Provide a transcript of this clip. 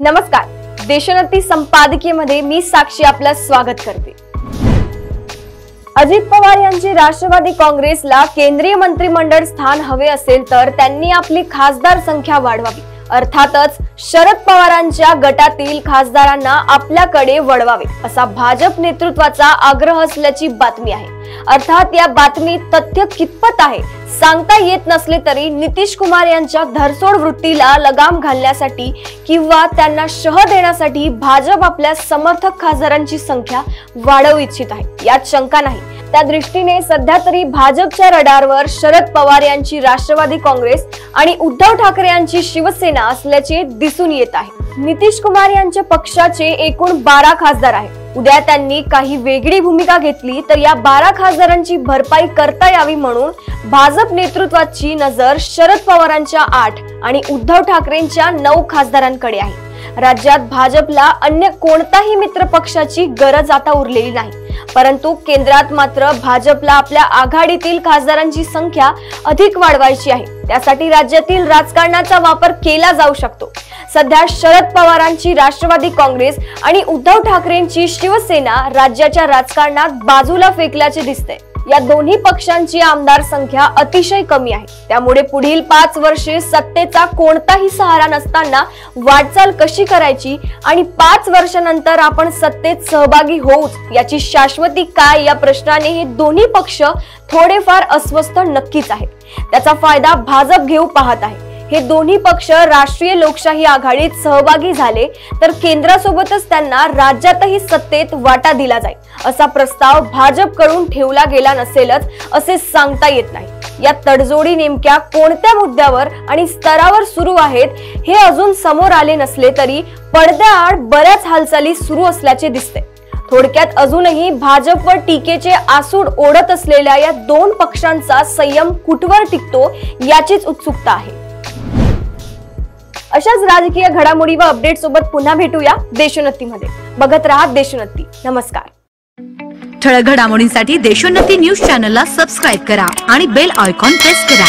नमस्कार, देशोन्नती संपादकीयमध्ये मी साक्षी आपलं स्वागत करते। अजित पवार यांची राष्ट्रवादी काँग्रेसला केंद्रीय मंत्रिमंडळ स्थान हवे असेल तर त्यांनी आपली खासदार संख्या वाढवावी। अर्थातच शरद पवारांच्या गटातील खासदारांना आपल्याकडे वळवावे असा भाजप नेतृत्वाचा आग्रह असल्याची बातमी आहे। अर्थात या बातमीत तथ्य कितपत आहे सांगता येत नसले तरी नितीश कुमार यांच्या धरसोड वृत्तीला लगाम घालण्यासाठी किंवा त्यांना शह देण्यासाठी भाजप आपल्या समर्थक खासदारांची संख्या वाढवू इच्छित आहे यात शंका नाही। त्या दृष्टीने सध्या तरी भाजपच्या रडारवर शरद पवार यांची राष्ट्रवादी काँग्रेस आणि उद्धव ठाकरे यांची शिवसेना असल्याचे दिसून येत आहे। नितीश कुमार यांच्या पक्षाचे एकूण 12 खासदार आहेत। उद्या त्यांनी काही वेगळी भूमिका घेतली तर या 12 खासदारांची भरपाई करता यावी म्हणून भाजप नेतृत्वाची नजर शरद पवारांच्या 8 आणि उद्धव ठाकरेंच्या 9 खासदारांकडे आहे। राज्यात भाजपला अन्य कोणताही मित्र पक्षाची गरज आता उरलेली नाही, परंतु केंद्रात मात्र भाजपला आपल्या आघाडीतील खासदारांची संख्या अधिक वाढवायची आहे। त्यासाठी राज्यातील राजकारणाचा वापर केला जाऊ शकतो। सध्या शरद पवारांची राष्ट्रवादी काँग्रेस आणि उद्धव ठाकरेंची शिवसेना राज्याच्या राजकारणात बाजूला फेकल्याचे दिसते। या दोन्ही पक्षांची आमदार संख्या अतिशय कमी आहे, त्यामुळे पुढील 5 वर्षे सत्तेचा कोणताही सहारा नसताना वाटचाल कशी करायची आणि 5 वर्षानंतर आपण सत्तेत सहभागी होऊच याची शाश्वती काय या प्रश्नाने हे दोन्ही पक्ष थोडेफार अस्वस्थ नक्कीच आहेत। त्याचा फायदा भाजप घेऊ पाहत आहे। हे दोन्ही पक्ष राष्ट्रीय लोकशाही आघाडीत सहभागी झाले तर केंद्रासोबतच त्यांना राज्यातही सत्तेत वाटा दिला जाईल असा प्रस्ताव भाजपकडून ठेवला गेला नसेलच असे सांगता येत नाही। या तडजोडी नेमक्या कोणत्या मुद्द्यावर आणि स्तरावर सुरू आहेत हे अजून समोर आले नसले तरी पडद्याआड बऱ्याच हालचाली सुरू असल्याचे दिसते। थोडक्यात अजूनही भाजपवर टीकेचे आसूड ओढत असलेल्या या दोन पक्षांचा संयम कुठवर टिकतो याचीच उत्सुकता आहे। अशाच राजकीय घडामोडी व अपडेट सोबत पुन्हा भेटूया देशोन्नतीमध्ये। बघत रहा देशोन्नती। नमस्कार। ठळक घडामोडींसाठी देशोन्नती न्यूज चॅनलला सबस्क्राइब करा आणि बेल आयकॉन प्रेस करा।